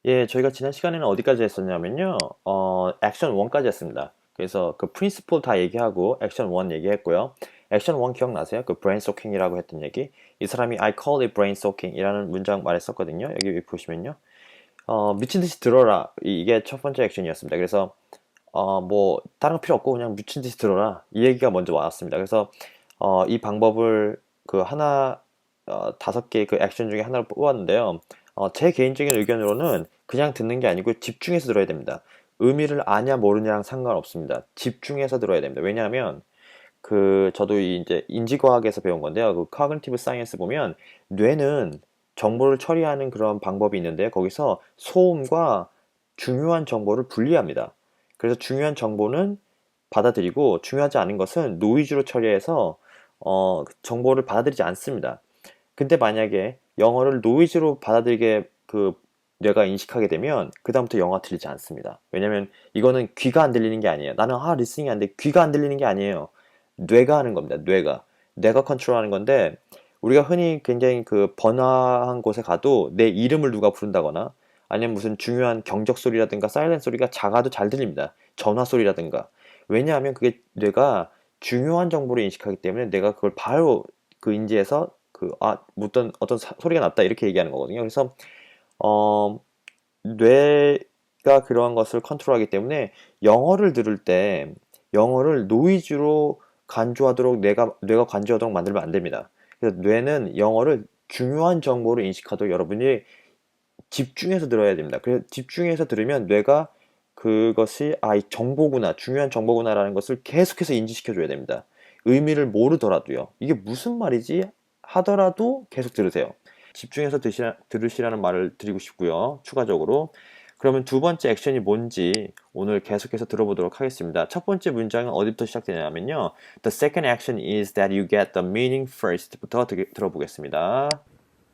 예, 저희가 지난 시간에는 어디까지 했었냐면요. 액션 1까지 했습니다. 그래서 그 프린시플 다 얘기하고 액션 1 얘기했고요. 액션 1 기억나세요? 그 브레인 소킹이라고 했던 얘기. 이 사람이 I call it brain soaking 이라는 문장 말했었거든요. 여기 보시면요. 미친 듯이 들어라. 이게 첫 번째 액션이었습니다. 그래서 뭐 다른 거 필요 없고 그냥 미친 듯이 들어라. 이 얘기가 먼저 왔습니다. 그래서 이 방법을 그 하나 5개의 그 액션 중에 하나를 뽑았는데요. 제 개인적인 의견으로는 그냥 듣는 게 아니고 집중해서 들어야 됩니다. 의미를 아냐 모르냐랑 상관없습니다. 집중해서 들어야 됩니다. 왜냐하면 그 저도 이제 인지과학에서 배운 건데요. 그 cognitive science 보면 뇌는 정보를 처리하는 그런 방법이 있는데 거기서 소음과 중요한 정보를 분리합니다. 그래서 중요한 정보는 받아들이고 중요하지 않은 것은 노이즈로 처리해서 정보를 받아들이지 않습니다. 근데 만약에 영어를 노이즈로 받아들이게 그 뇌가 인식하게 되면 그다음부터 영어가 들리지 않습니다. 왜냐면 이거는 귀가 안 들리는 게 아니에요. 나는 리스닝이 안 돼. 귀가 안 들리는 게 아니에요. 뇌가 하는 겁니다. 뇌가 컨트롤하는 건데 우리가 흔히 굉장히 그 번화한 곳에 가도 내 이름을 누가 부른다거나 아니면 무슨 중요한 경적 소리라든가 사이렌 소리가 작아도 잘 들립니다. 전화 소리라든가. 왜냐하면 그게 뇌가 중요한 정보를 인식하기 때문에 내가 그걸 바로 그 인지해서 어떤 소리가 났다 이렇게 얘기하는 거거든요. 그래서 어, 뇌가 그러한 것을 컨트롤하기 때문에 영어를 들을 때 영어를 노이즈로 간주하도록 뇌가 간주하도록 만들면 안 됩니다. 그래서 뇌는 영어를 중요한 정보를 인식하도록 여러분이 집중해서 들어야 됩니다. 그래서 집중해서 들으면 뇌가 그것이 이 정보구나, 중요한 정보구나라는 것을 계속해서 인지시켜 줘야 됩니다. 의미를 모르더라도요. 이게 무슨 말이지 하더라도 계속 들으세요. 집중해서 들으시라는 말을 드리고 싶고요. 추가적으로. 그러면 두 번째 액션이 뭔지 오늘 계속해서 들어보도록 하겠습니다. 첫 번째 문장은 어디부터 시작되냐면요. The second action is that you get the meaning first부터 들어보겠습니다.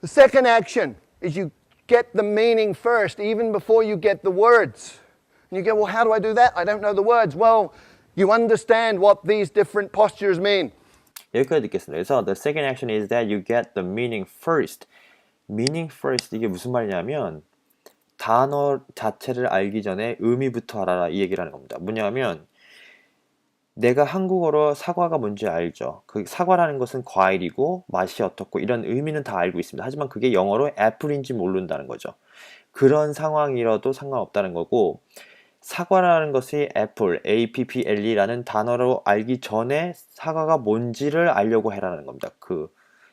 The second action is you get the meaning first, even before you get the words. And you go, well, how do I do that? I don't know the words. Well, you understand what these different postures mean. 여기까지 듣겠습니다. 그래서 the second action is that you get the meaning first. meaning first 이게 무슨 말이냐면 단어 자체를 알기 전에 의미부터 알아라 이 얘기를 하는 겁니다. 뭐냐면 내가 한국어로 사과가 뭔지 알죠. 그 사과라는 것은 과일이고 맛이 어떻고 이런 의미는 다 알고 있습니다. 하지만 그게 영어로 애플인지 모른다는 거죠. 그런 상황이라도 상관없다는 거고 사과라는 것이 애플, APPLE라는 단어로 알기 전에 사과가 뭔지를 알려고 해라는 겁니다.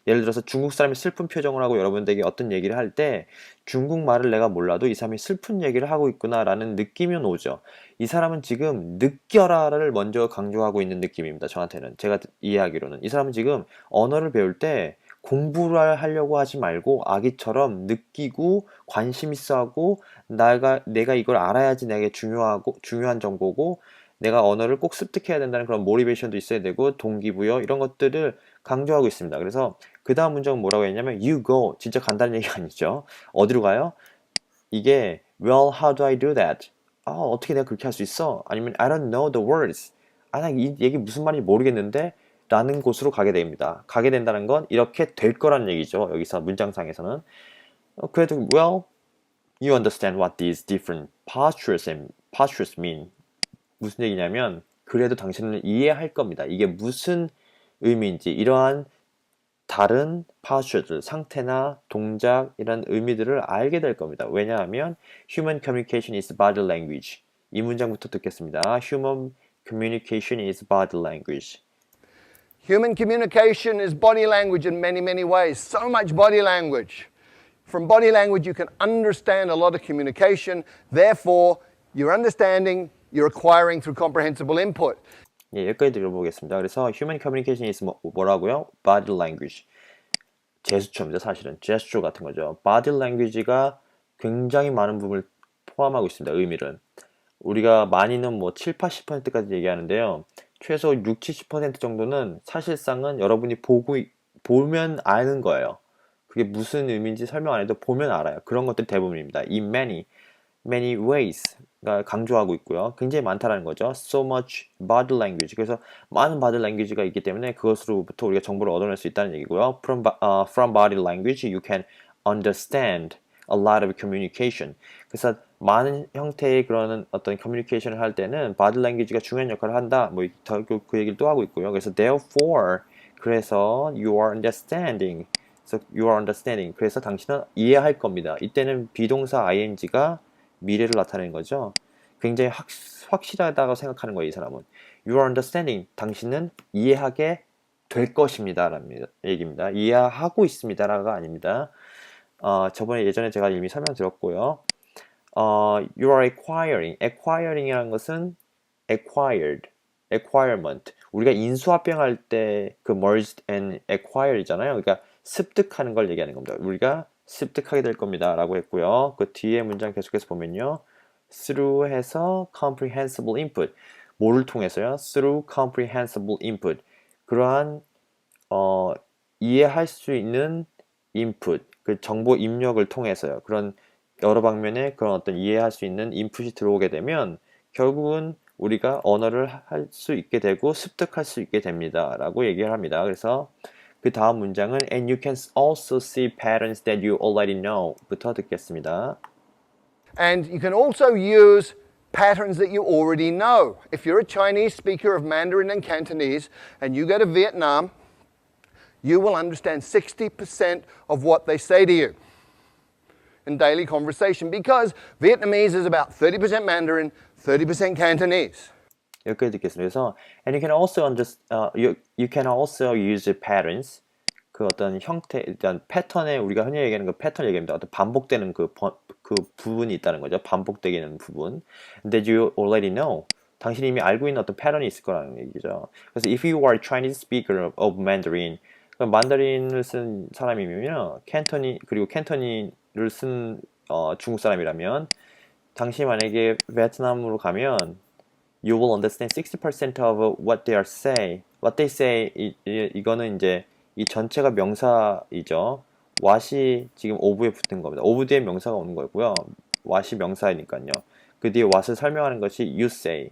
예를 들어서 중국 사람이 슬픈 표정을 하고 여러분들에게 어떤 얘기를 할 때 중국말을 내가 몰라도 이 사람이 슬픈 얘기를 하고 있구나라는 느낌이 오죠. 이 사람은 지금 느껴라를 먼저 강조하고 있는 느낌입니다. 저한테는. 제가 이해하기로는. 이 사람은 지금 언어를 배울 때 공부를 하려고 하지 말고 아기처럼 느끼고 관심 있어 하고 내가 이걸 알아야지 내게 중요한 정보고 내가 언어를 꼭 습득해야 된다는 그런 모티베이션도 있어야 되고 동기부여 이런 것들을 강조하고 있습니다. 그래서 그 다음 문장은 뭐라고 했냐면 you go 진짜 간단한 얘기가 아니죠. 어디로 가요? 이게 well how do I do that? 어떻게 내가 그렇게 할 수 있어? 아니면 I don't know the words. 나 이 얘기 무슨 말인지 모르겠는데 라는 곳으로 가게 됩니다. 가게 된다는 건 이렇게 될 거라는 얘기죠. 여기서 문장상에서는 그래도 well you understand what these different postures mean. 무슨 얘기냐면 그래도 당신은 이해할 겁니다. 이게 무슨 의미인지 이러한 다른 posture들, 상태나 동작 이런 의미들을 알게 될 겁니다. 왜냐하면 human communication is body language. 이 문장부터 듣겠습니다. Human communication is body language. Human communication is body language in many, many ways. So much body language. From body language, you can understand a lot of communication. Therefore, you're understanding, you're acquiring through comprehensible input. 예, 여기까지 들어보겠습니다. 그래서 human communication is 뭐라고요? body language. 제스처입니다. 사실은 제스처 같은 거죠. body language가 굉장히 많은 부분을 포함하고 있습니다. 의미를. 우리가 많이는 뭐 7, 80%까지 얘기하는데요. 최소 6, 70% 정도는 사실상은 여러분이 보면 아는 거예요. 그게 무슨 의미인지 설명 안 해도 보면 알아요. 그런 것들이 대부분입니다. in many ways가 강조하고 있고요. 굉장히 많다라는 거죠. So much body language. 그래서 많은 body language가 있기 때문에 그것으로부터 우리가 정보를 얻어낼 수 있다는 얘기고요. From body language you can understand a lot of communication. 그래서 많은 형태의 그런 어떤 커뮤니케이션을 할 때는 body language가 중요한 역할을 한다. 뭐 그 얘기를 또 하고 있고요. 그래서 therefore 그래서 you are understanding. 그래서 you are understanding. 그래서 당신은 이해할 겁니다. 이때는 비동사 ing가 미래를 나타내는 거죠. 굉장히 확실하다고 생각하는 거예요, 이 사람은. You are understanding. 당신은 이해하게 될 것입니다. 라는 얘기입니다. 이해하고 있습니다라가 아닙니다. 저번에 예전에 제가 이미 설명드렸고요. You are acquiring이라는 것은 acquirement. 우리가 인수합병할 때 그 merged and acquire이잖아요. 그러니까 습득하는 걸 얘기하는 겁니다. 우리가 습득하게 될 겁니다. 라고 했고요. 그 뒤에 문장 계속해서 보면요. through 해서 comprehensible input. 뭐를 통해서요? through comprehensible input. 그러한 이해할 수 있는 input, 그 정보 입력을 통해서요. 그런 여러 방면의 그런 어떤 이해할 수 있는 인풋이 들어오게 되면 결국은 우리가 언어를 할 수 있게 되고 습득할 수 있게 됩니다. 라고 얘기를 합니다. 그래서 그 다음 문장은 And you can also see patterns that you already know 부터 듣겠습니다. And you can also use patterns that you already know. If you're a Chinese speaker of Mandarin and Cantonese and you go to Vietnam, you will understand 60% of what they say to you in daily conversation because Vietnamese is about 30% Mandarin, 30% Cantonese. 여기까지 듣겠습니다. 그래서 and you can also you can also use patterns. 그 어떤 형태, 일단 패턴에 우리가 흔히 얘기하는 그 패턴 얘기입니다. 어떤 반복되는 그 부분이 있다는 거죠. 반복되는 부분. That you already know. 당신이 이미 알고 있는 어떤 패턴이 있을 거라는 얘기죠. 그래서 if you are a Chinese speaker of Mandarin, 그럼 만다린을 쓴 사람이면요, 그리고 캔터니를 쓴 중국 사람이라면, 당신이 만약에 베트남으로 가면, you will understand 60% of what they say. What they say, 이거는 이제 이 전체가 명사이죠. what이 지금 of에 붙은 겁니다. of 뒤에 명사가 오는 거고요. what이 명사이니까요. 그 뒤에 what을 설명하는 것이 you say.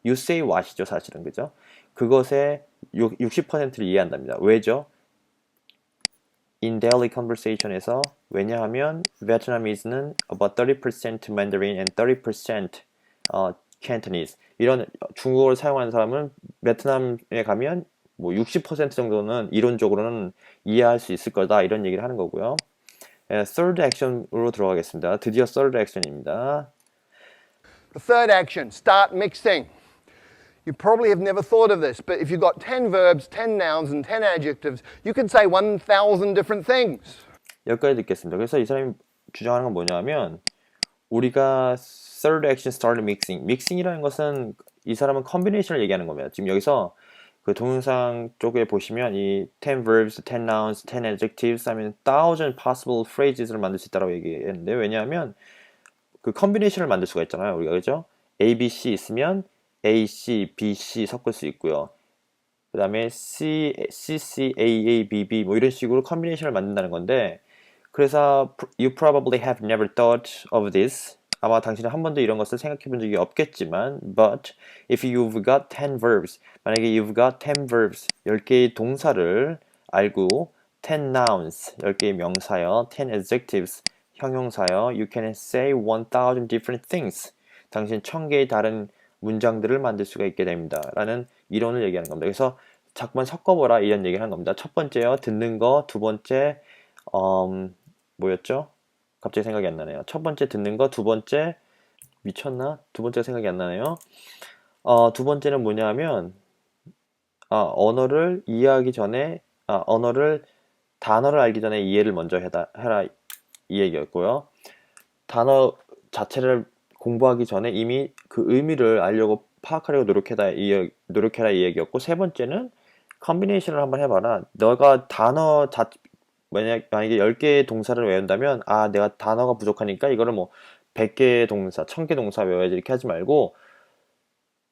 You say what이죠, 사실은. 그죠? 그것의 60%를 이해한답니다. 왜죠? In daily conversation에서 왜냐하면 Vietnamese,는 about 30% Mandarin and 30% Cantonese. 이런 중국어를 사용하는 사람은 베트남에 가면 뭐 60% 정도는 이론적으로는 이해할 수 있을 거다 이런 얘기를 하는 거고요. third action으로 들어가겠습니다. 드디어 third action입니다. The third action, start mixing. You probably have never thought of this, but if you've got 10 verbs, 10 nouns, and 10 adjectives, you can say 1,000 different things. 여기까지 듣겠습니다. 그래서 이 사람이 주장하는 건 뭐냐면 우리가 third action start mixing. mixing이라는 것은 이 사람은 combination을 얘기하는 겁니다. 지금 여기서 그 동영상 쪽에 보시면 이 10 verbs, 10 nouns, 10 adjectives 하면 1,000 possible phrases를 만들 수 있다고 얘기했는데 왜냐하면 그 combination을 만들 수가 있잖아요. 우리가 그죠? A, B, C 있으면 A, C, B, C 섞을 수 있고요. 그 다음에 C, C, A, A, B, B 뭐 이런 식으로 컨비네이션을 만든다는 건데 그래서 you probably have never thought of this. 아마 당신은 한 번도 이런 것을 생각해 본 적이 없겠지만 but if you've got 10 verbs 만약에 you've got 10 verbs 10개의 동사를 알고 10 nouns 10개의 명사요 10 adjectives 형용사요 you can say 1,000 different things 당신 1,000개의 다른 문장들을 만들 수가 있게 됩니다. 라는 이론을 얘기하는 겁니다. 그래서 자꾸만 섞어보라 이런 얘기를 하는 겁니다. 첫 번째요. 듣는 거. 두 번째 뭐였죠? 갑자기 생각이 안 나네요. 첫 번째 듣는 거. 두 번째 미쳤나? 두 번째가 생각이 안 나네요. 두 번째는 뭐냐면 언어를 이해하기 전에 단어를 알기 전에 이해를 먼저 해라 이 얘기였고요. 단어 자체를 공부하기 전에 이미 그 의미를 알려고 파악하려고 노력해라 이 얘기였고 세 번째는 컨비네이션을 한번 해봐라. 너가 만약에 10개의 동사를 외운다면 내가 단어가 부족하니까 이거를 뭐 100개의 동사, 1000개 동사 외워야지 이렇게 하지 말고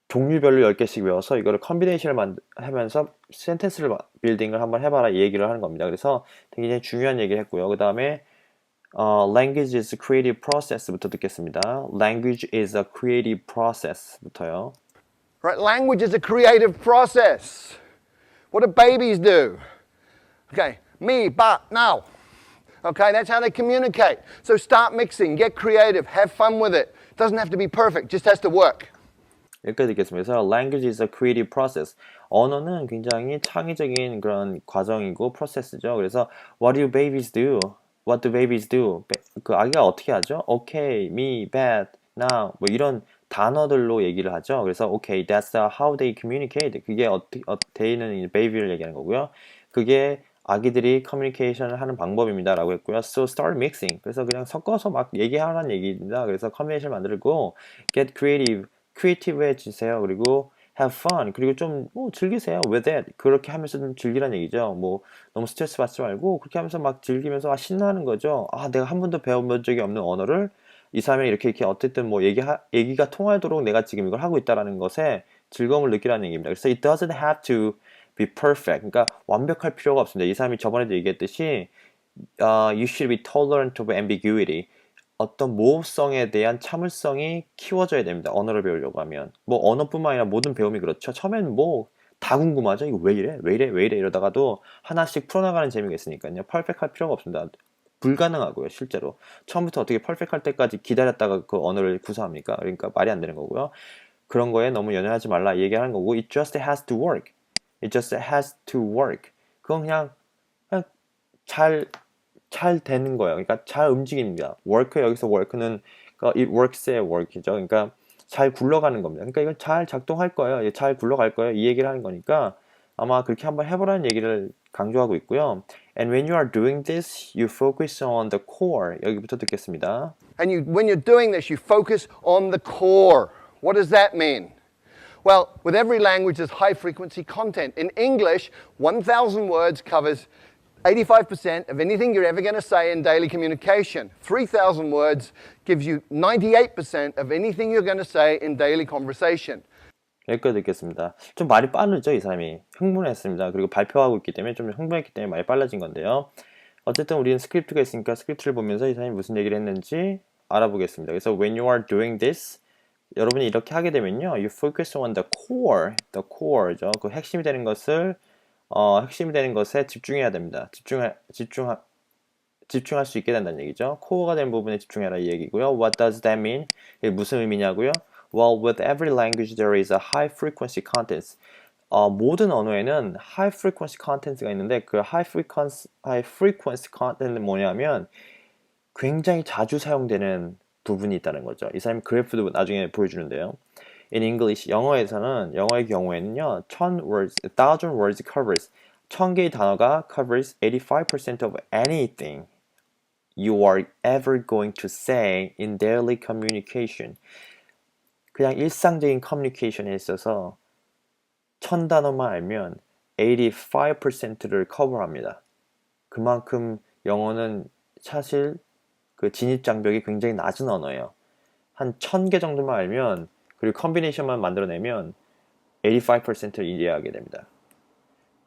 종류별로 10개씩 외워서 이거를 컨비네이션을 하면서 센텐스를 빌딩을 한번 해봐라 이 얘기를 하는 겁니다. 그래서 굉장히 중요한 얘기를 했고요. 그 다음에 language is a creative process부터 듣겠습니다. Language is a creative process부터요. Right, language is a creative process. What do babies do? Okay, me, ba, now. Okay, that's how they communicate. So start mixing, get creative, have fun with it. It doesn't have to be perfect, just has to work. 여기까지 듣겠습니다. 그래서 language is a creative process. 언어는 굉장히 창의적인 그런 과정이고 프로세스죠. 그래서 what do babies do? What do babies do? 그 아기가 어떻게 하죠? Okay, me, bad, now 뭐 이런 단어들로 얘기를 하죠. 그래서 okay, that's how they communicate. 그게 어떻게 they는 baby를 얘기하는 거고요. 그게 아기들이 커뮤니케이션을 하는 방법입니다라고 했고요. So start mixing. 그래서 그냥 섞어서 막 얘기하라는 얘기입니다. 그래서 커뮤니케이션 만들고 get creative. 크리에이티브해지세요. 그리고 have fun. 그리고 좀 즐기세요. with it. 그렇게 하면서 좀 즐기라는 얘기죠. 뭐 너무 스트레스 받지 말고 그렇게 하면서 막 즐기면서 신나는 거죠. 아, 내가 한 번도 배워본 적이 없는 언어를 이 사람이 이렇게 어쨌든 뭐 얘기가 통하도록 내가 지금 이걸 하고 있다라는 것에 즐거움을 느끼라는 얘기입니다. 그래서 it doesn't have to be perfect. 그러니까 완벽할 필요가 없습니다. 이 사람이 저번에도 얘기했듯이 you should be tolerant of ambiguity. 어떤 모호성에 대한 참을성이 키워져야 됩니다. 언어를 배우려고 하면. 뭐 언어뿐만 아니라 모든 배움이 그렇죠. 처음엔 뭐 다 궁금하죠. 이거 왜 이래? 왜 이래? 왜 이래? 이러다가도 하나씩 풀어나가는 재미가 있으니까요. 퍼펙트할 필요가 없습니다. 불가능하고요. 실제로. 처음부터 어떻게 퍼펙트할 때까지 기다렸다가 그 언어를 구사합니까? 그러니까 말이 안 되는 거고요. 그런 거에 너무 연연하지 말라 얘기하는 거고 it just has to work. It just has to work. 그건 그냥 잘 되는 거예요. 그러니까 잘 움직입니다. work 여기서 work는 그러니까 it works의 work이죠. 그러니까 잘 굴러가는 겁니다. 그러니까 이건 잘 작동할 거예요. 잘 굴러갈 거예요. 이 얘기를 하는 거니까 아마 그렇게 한번 해보라는 얘기를 강조하고 있고요. And when you are doing this, you focus on the core. 여기부터 듣겠습니다. And when you're doing this, you focus on the core. What does that mean? Well, with every language, there's high frequency content. In English, 1,000 words covers 85% of anything you're ever going to say in daily communication. 3,000 words gives you 98% of anything you're going to say in daily conversation. 여기까지 듣겠습니다. 좀 말이 빠르죠, 이 사람이. 흥분했습니다. 그리고 발표하고 있기 때문에 좀 흥분했기 때문에 말이 빨라진 건데요. 어쨌든 우리는 스크립트가 있으니까 스크립트를 보면서 이 사람이 무슨 얘기를 했는지 알아보겠습니다. 그래서 when you are doing this, 여러분이 이렇게 하게 되면요, you focus on the core죠. 그 핵심이 되는 것을 핵심이 되는 것에 집중해야 됩니다. 집중할 수 있게 된다는 얘기죠. 코어가 되는 부분에 집중해라 이 얘기고요. What does that mean? 이게 무슨 의미냐고요? Well, with every language there is a high frequency contents. 모든 언어에는 high frequency contents가 있는데 그 high frequency content은 뭐냐면 굉장히 자주 사용되는 부분이 있다는 거죠. 이 사람이 그래프도 나중에 보여주는데요. In English, 영어의 경우에는요, 1,000 words covers, 1,000개의 단어가 covers 85% of anything you are ever going to say in daily communication. 그냥 일상적인 커뮤니케이션에 있어서 1,000단어만 알면 85%를 커버합니다. 그만큼 영어는 사실 그 진입 장벽이 굉장히 낮은 언어예요. 한 1,000개 정도만 알면 그리고 컨비네이션만 만들어내면 85%를 이해하게 됩니다.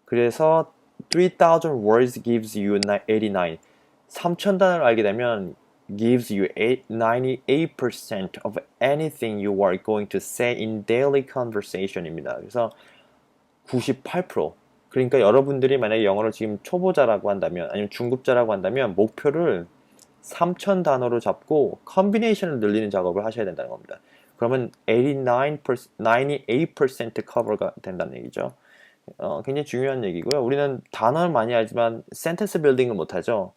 그래서 3,000 words gives you 89. 3,000단어를 알게 되면 gives you 98% of anything you are going to say in daily conversation입니다. 그래서 98%. 그러니까 여러분들이 만약에 영어를 지금 초보자라고 한다면 아니면 중급자라고 한다면 목표를 3,000단어로 잡고 컨비네이션을 늘리는 작업을 하셔야 된다는 겁니다. 그러면 98% 커버가 된다는 얘기죠. 굉장히 중요한 얘기고요. 우리는 단어를 많이 알지만 센텐스 빌딩을 못하죠.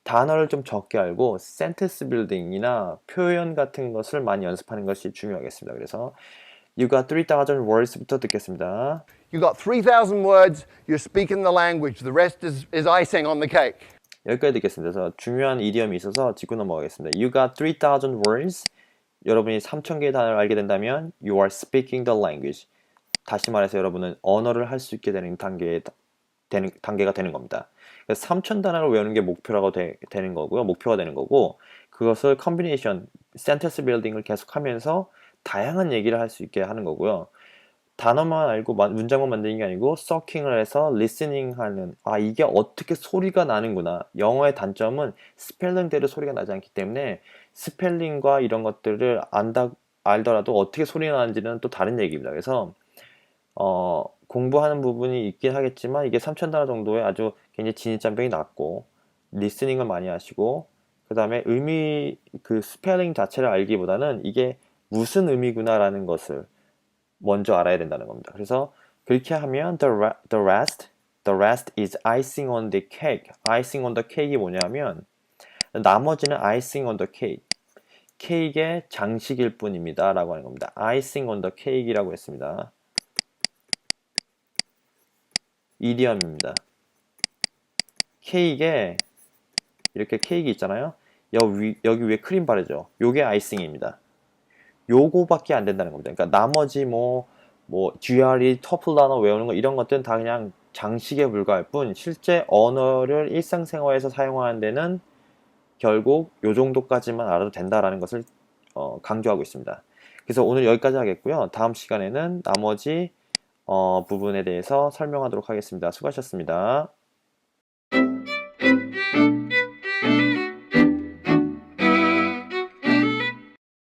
단어를 좀 적게 알고 센텐스 빌딩이나 표현 같은 것을 많이 연습하는 것이 중요하겠습니다. 그래서 You got 3,000 words부터 듣겠습니다. You got 3,000 words, you're speaking the language. The rest is icing on the cake. 여기까지 듣겠습니다. 그래서 중요한 이디엄이 있어서 짚고 넘어가겠습니다. You got 3,000 words. 여러분이 3,000개의 단어를 알게 된다면 You are speaking the language. 다시 말해서 여러분은 언어를 할 수 있게 되는 단계가 되는 겁니다. 그래서 3,000단어를 외우는 게 목표라고 되는 거고요. 목표가 되는 거고 그것을 컨비네이션, 센텐스 빌딩을 계속하면서 다양한 얘기를 할 수 있게 하는 거고요. 단어만 알고 문장만 만드는 게 아니고 서킹을 해서 리스닝하는 이게 어떻게 소리가 나는구나. 영어의 단점은 스펠링대로 소리가 나지 않기 때문에 스펠링과 이런 것들을 알더라도 어떻게 소리가 나는지는 또 다른 얘기입니다. 그래서 공부하는 부분이 있긴 하겠지만 이게 3,000단어 정도의 아주 굉장히 진입장벽이 낮고 리스닝을 많이 하시고 그 다음에 의미 그 스펠링 자체를 알기보다는 이게 무슨 의미구나라는 것을 먼저 알아야 된다는 겁니다. 그래서 그렇게 하면 the rest is icing on the cake. icing on the cake이 뭐냐면 나머지는 icing on the cake. 케이크의 장식일 뿐입니다. 라고 하는 겁니다. icing on the cake이라고 했습니다. 이디엄입니다. 케이크에 이렇게 케이크 있잖아요. 여기 위에 크림 바르죠. 요게 아이싱입니다. 요거밖에 안 된다는 겁니다. 그러니까 나머지 GRE, 토플 단어 외우는 거 이런 것들은 다 그냥 장식에 불과할 뿐 실제 언어를 일상생활에서 사용하는 데는 결국 요 정도까지만 알아도 된다라는 것을 강조하고 있습니다. 그래서 오늘 여기까지 하겠고요. 다음 시간에는 나머지 부분에 대해서 설명하도록 하겠습니다. 수고하셨습니다.